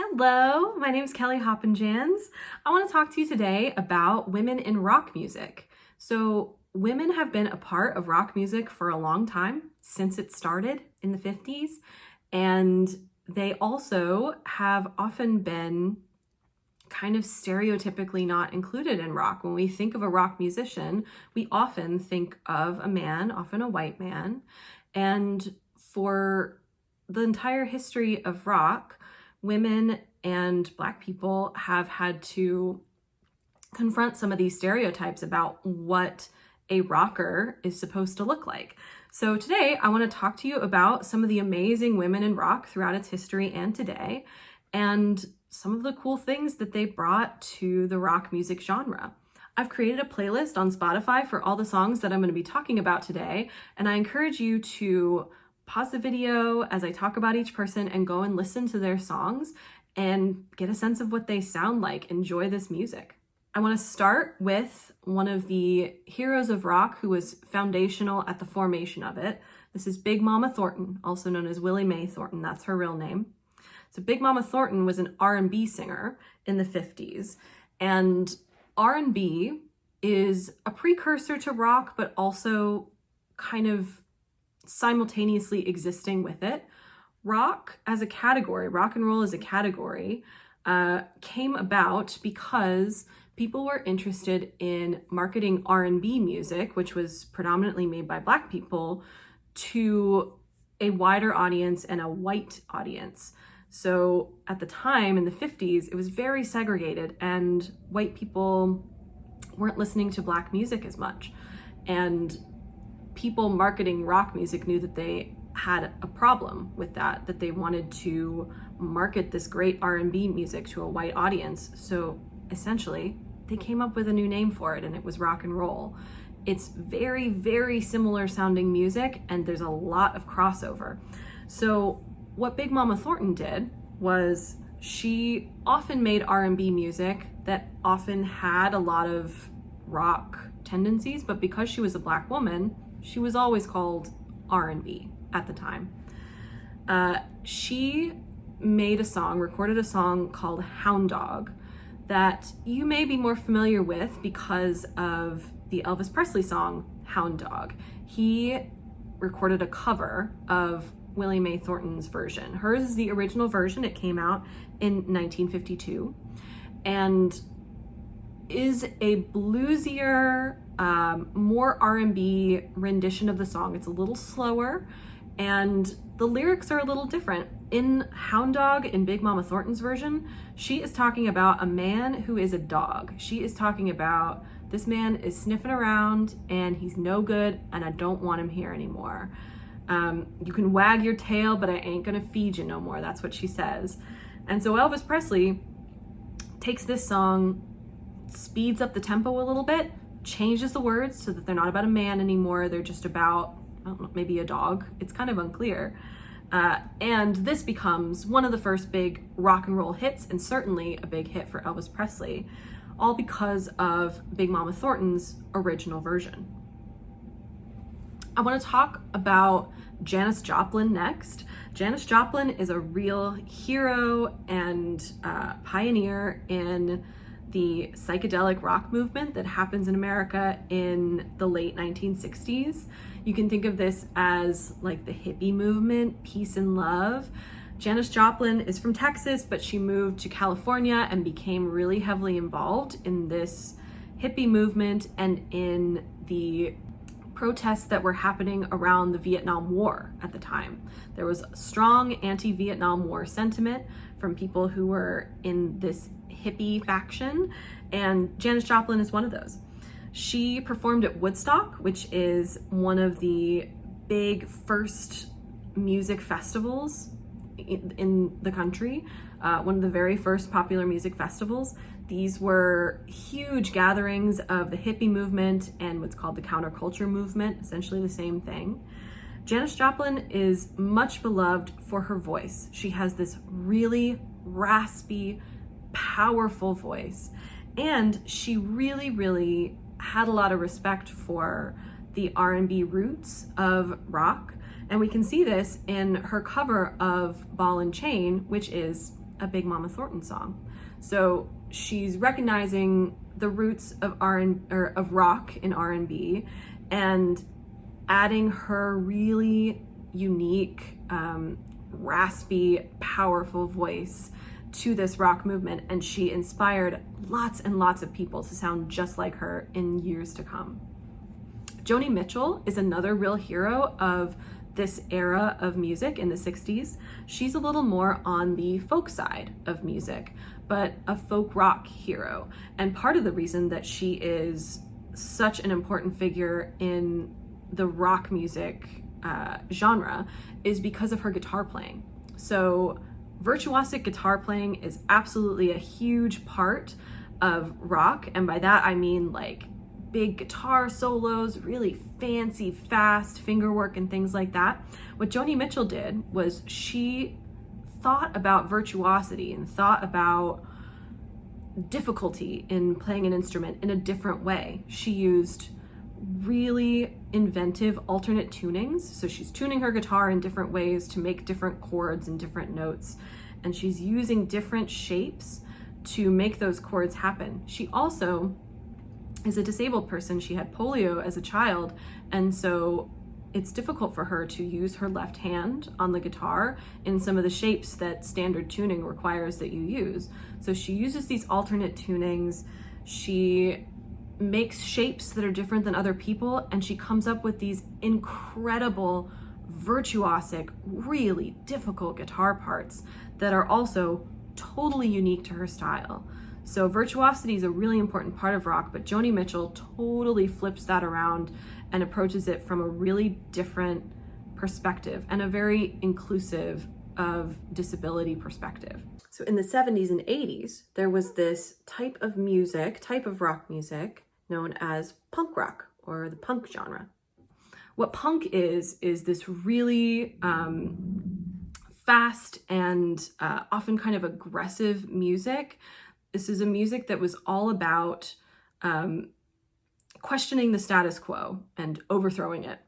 Hello, my name is Kelly Hoppenjans. I want to talk to you today about women in rock music. So, women have been a part of rock music for a long time, since it started in the 50s, and they also have often been kind of stereotypically not included in rock. When we think of a rock musician, we often think of a man, often a white man, and for the entire history of rock, women and Black people have had to confront some of these stereotypes about what a rocker is supposed to look like. So today I want to talk to you about some of the amazing women in rock throughout its history and today, and some of the cool things that they brought to the rock music genre. I've created a playlist on Spotify for all the songs that I'm going to be talking about today, and I encourage you to pause the video as I talk about each person and go and listen to their songs and get a sense of what they sound like. Enjoy this music. I want to start with one of the heroes of rock who was foundational at the formation of it. This is Big Mama Thornton, also known as Willie Mae Thornton. That's her real name. So Big Mama Thornton was an R&B singer in the 50s, and R&B is a precursor to rock, but also kind of simultaneously existing with it. Rock as a category, rock and roll as a category, came about because people were interested in marketing R&B music, which was predominantly made by Black people, to a wider audience and a white audience. So at the time in the 50s, it was very segregated, and white people weren't listening to Black music as much. And people marketing rock music knew that they had a problem with that they wanted to market this great R&B music to a white audience. So essentially, they came up with a new name for it, and it was rock and roll. It's very, very similar sounding music, and there's a lot of crossover. So what Big Mama Thornton did was she often made R&B music that often had a lot of rock tendencies, but because she was a Black woman, she was always called R&B at the time. She recorded a song called Hound Dog that you may be more familiar with because of the Elvis Presley song Hound Dog. He recorded a cover of Willie Mae Thornton's version. Hers is the original version. It came out in 1952 and is a bluesier, more R&B rendition of the song. It's a little slower, and the lyrics are a little different. In Hound Dog, in Big Mama Thornton's version, she is talking about a man who is a dog. She is talking about, this man is sniffing around and he's no good and I don't want him here anymore. You can wag your tail, but I ain't gonna feed you no more. That's what she says. And so Elvis Presley takes this song, speeds up the tempo a little bit, changes the words so that they're not about a man anymore. They're just about, I don't know, maybe a dog. It's kind of unclear. And this becomes one of the first big rock and roll hits, and certainly a big hit for Elvis Presley, all because of Big Mama Thornton's original version. I want to talk about Janis Joplin next. Janis Joplin is a real hero and pioneer in the psychedelic rock movement that happens in America in the late 1960s. You can think of this as like the hippie movement, peace and love. Janis Joplin is from Texas, but she moved to California and became really heavily involved in this hippie movement and in the protests that were happening around the Vietnam War at the time. There was strong anti-Vietnam War sentiment from people who were in this hippie faction, and Janis Joplin is one of those. She performed at Woodstock, which is one of the big first music festivals in the country, one of the very first popular music festivals. These were huge gatherings of the hippie movement and what's called the counterculture movement, essentially the same thing. Janis Joplin is much beloved for her voice. She has this really raspy, powerful voice, and she really, really had a lot of respect for the R&B roots of rock. And we can see this in her cover of Ball and Chain, which is a Big Mama Thornton song. So she's recognizing the roots of of rock in R&B and adding her really unique, raspy, powerful voice to this rock movement, and she inspired lots and lots of people to sound just like her in years to come. Joni Mitchell is another real hero of this era of music in the 60s. She's a little more on the folk side of music, but a folk rock hero. And part of the reason that she is such an important figure in the rock music genre is because of her guitar playing. So virtuosic guitar playing is absolutely a huge part of rock. And by that, I mean like big guitar solos, really fancy, fast fingerwork and things like that. What Joni Mitchell did was she thought about virtuosity and thought about difficulty in playing an instrument in a different way. She used really inventive alternate tunings. So she's tuning her guitar in different ways to make different chords and different notes. And she's using different shapes to make those chords happen. She also is a disabled person. She had polio as a child. And so it's difficult for her to use her left hand on the guitar in some of the shapes that standard tuning requires that you use. So she uses these alternate tunings. She makes shapes that are different than other people, and she comes up with these incredible, virtuosic, really difficult guitar parts that are also totally unique to her style. So virtuosity is a really important part of rock, but Joni Mitchell totally flips that around and approaches it from a really different perspective and a very inclusive of disability perspective. So in the 70s and 80s, there was this type of rock music known as punk rock, or the punk genre. What punk is this really fast and often kind of aggressive music. This is a music that was all about questioning the status quo and overthrowing it.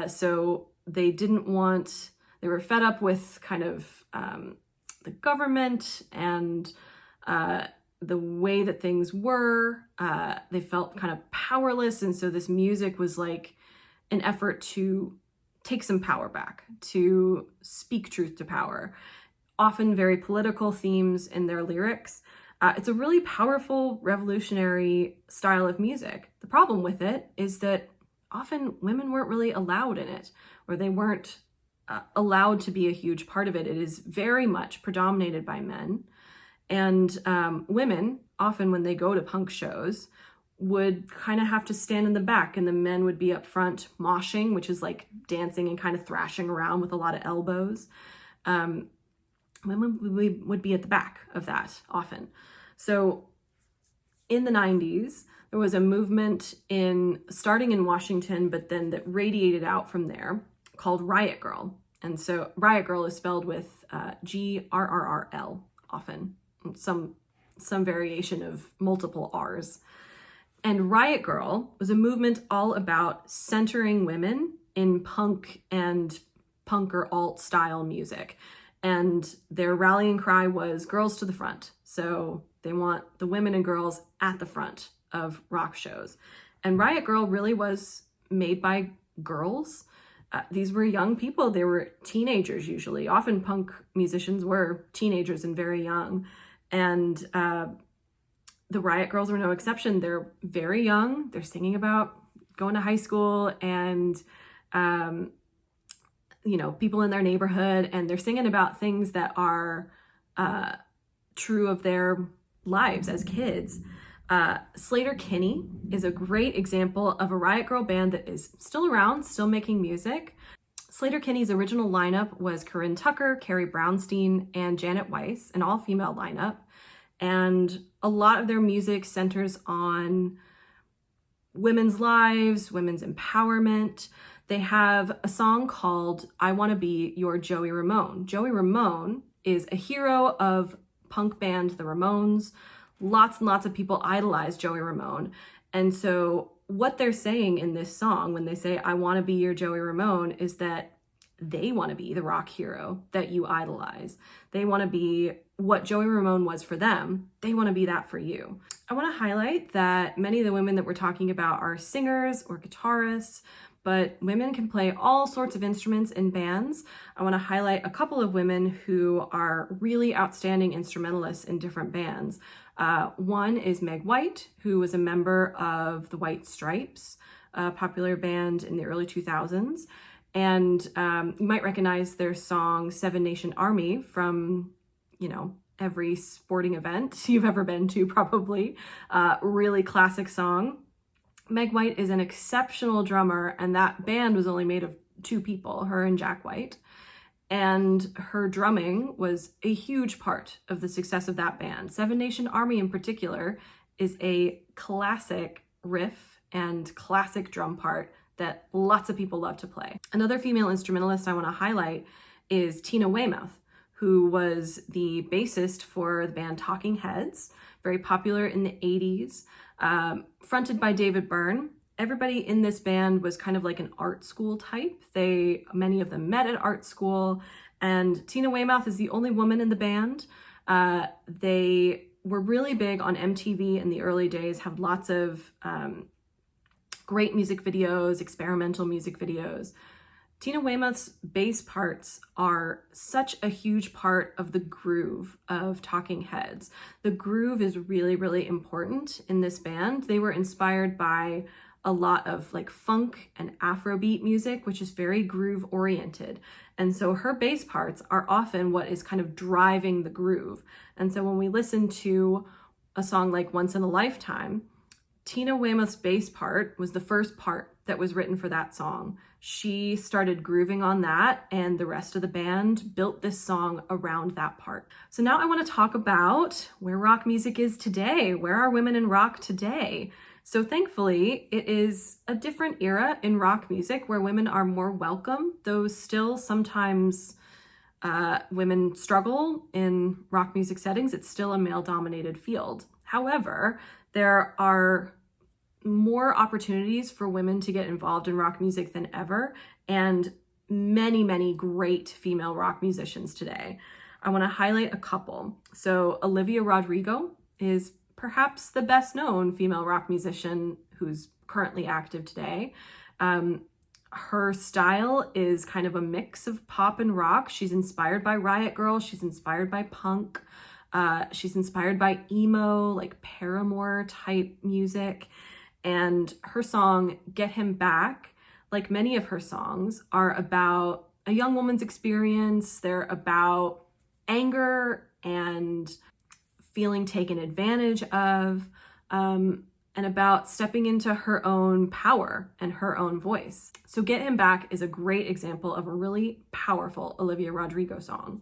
So they were fed up with kind of the government and the way that things were. They felt kind of powerless. And so this music was like an effort to take some power back, to speak truth to power, often very political themes in their lyrics. It's a really powerful, revolutionary style of music. The problem with it is that often women weren't really allowed in it, or they weren't allowed to be a huge part of it. It is very much predominated by men. And women, often when they go to punk shows, would kind of have to stand in the back, and the men would be up front moshing, which is like dancing and kind of thrashing around with a lot of elbows. Women would be at the back of that often. So in the 90s, there was a movement starting in Washington, but then that radiated out from there, called Riot Grrrl. And so Riot Grrrl is spelled with Grrrl often, some variation of multiple R's. And Riot Grrrl was a movement all about centering women in punk and punk or alt style music. And their rallying cry was girls to the front. So they want the women and girls at the front of rock shows. And Riot Grrrl really was made by girls. These were young people. They were teenagers usually. Often punk musicians were teenagers and very young. And the Riot Grrrls were no exception. They're very young. They're singing about going to high school and people in their neighborhood, and they're singing about things that are true of their lives as kids. Sleater-Kinney is a great example of a Riot Grrrl band that is still around, still making music. Sleater-Kinney's original lineup was Corinne Tucker, Carrie Brownstein, and Janet Weiss, an all-female lineup. And a lot of their music centers on women's lives, women's empowerment. They have a song called I Want to Be Your Joey Ramone. Joey Ramone is a hero of punk band The Ramones. Lots and lots of people idolize Joey Ramone. And so what they're saying in this song when they say, I want to be your Joey Ramone, is that they want to be the rock hero that you idolize. They want to be what Joey Ramone was for them, they want to be that for you. I want to highlight that many of the women that we're talking about are singers or guitarists, but women can play all sorts of instruments in bands. I want to highlight a couple of women who are really outstanding instrumentalists in different bands. One is Meg White, who was a member of the White Stripes, a popular band in the early 2000s. And you might recognize their song Seven Nation Army from, every sporting event you've ever been to, probably. Really classic song. Meg White is an exceptional drummer, and that band was only made of 2 people, her and Jack White. And her drumming was a huge part of the success of that band. Seven Nation Army in particular is a classic riff and classic drum part that lots of people love to play. Another female instrumentalist I want to highlight is Tina Weymouth, who was the bassist for the band Talking Heads, very popular in the 80s, fronted by David Byrne. Everybody in this band was kind of like an art school type. Many of them met at art school, and Tina Weymouth is the only woman in the band. They were really big on MTV in the early days, have lots of great music videos, experimental music videos. Tina Weymouth's bass parts are such a huge part of the groove of Talking Heads. The groove is really, really important in this band. They were inspired by a lot of like funk and Afrobeat music, which is very groove oriented. And so her bass parts are often what is kind of driving the groove. And so when we listen to a song like Once in a Lifetime, Tina Weymouth's bass part was the first part that was written for that song. She started grooving on that, and the rest of the band built this song around that part. So now I want to talk about where rock music is today. Where are women in rock today? So thankfully, it is a different era in rock music where women are more welcome, though still sometimes women struggle in rock music settings. It's still a male-dominated field. However, there are more opportunities for women to get involved in rock music than ever, and many, many great female rock musicians today. I want to highlight a couple. So Olivia Rodrigo is perhaps the best known female rock musician who's currently active today. Her style is kind of a mix of pop and rock. She's inspired by Riot Grrrl. She's inspired by punk. She's inspired by emo, like Paramore type music. And her song, Get Him Back, like many of her songs, are about a young woman's experience. They're about anger and feeling taken advantage of, and about stepping into her own power and her own voice. So Get Him Back is a great example of a really powerful Olivia Rodrigo song.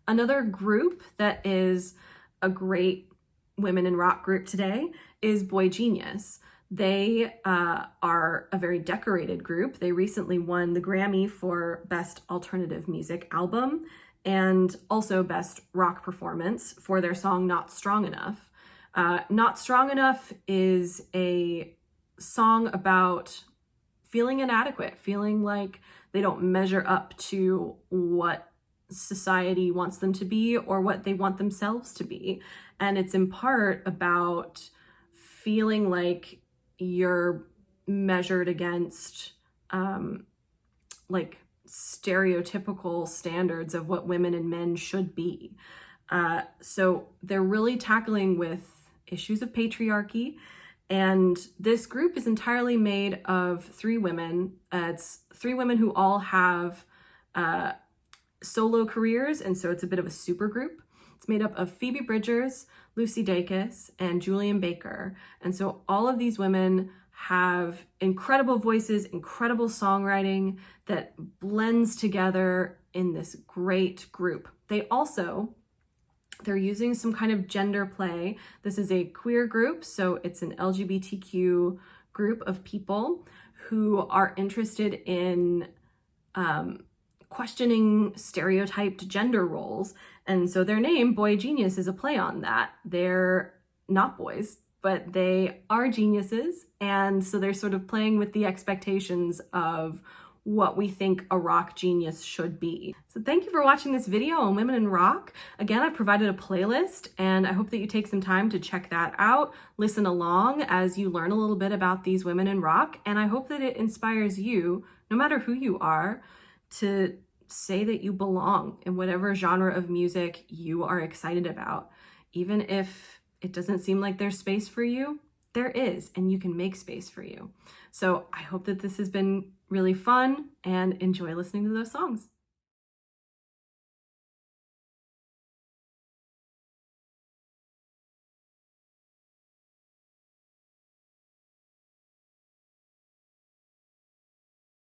Another group that is a great women in rock group today is Boy Genius. They are a very decorated group. They recently won the Grammy for Best Alternative Music Album and also Best Rock Performance for their song Not Strong Enough. Not Strong Enough is a song about feeling inadequate, feeling like they don't measure up to what society wants them to be or what they want themselves to be. And it's in part about feeling like you're measured against like stereotypical standards of what women and men should be. So they're really tackling with issues of patriarchy. And this group is entirely made of 3 women. It's 3 women who all have solo careers, and so it's a bit of a super group. It's made up of Phoebe Bridgers, Lucy Dacus, and Julian Baker. And so all of these women have incredible voices, incredible songwriting that blends together in this great group. They're using some kind of gender play. This is a queer group, so it's an LGBTQ group of people who are interested in questioning stereotyped gender roles. And so their name, Boy Genius, is a play on that. They're not boys, but they are geniuses. And so they're sort of playing with the expectations of what we think a rock genius should be. So thank you for watching this video on women in rock. Again, I've provided a playlist and I hope that you take some time to check that out, listen along as you learn a little bit about these women in rock, and I hope that it inspires you, no matter who you are, to say that you belong in whatever genre of music you are excited about. Even if it doesn't seem like there's space for you, there is, and you can make space for you. So I hope that this has been really fun and enjoy listening to those songs.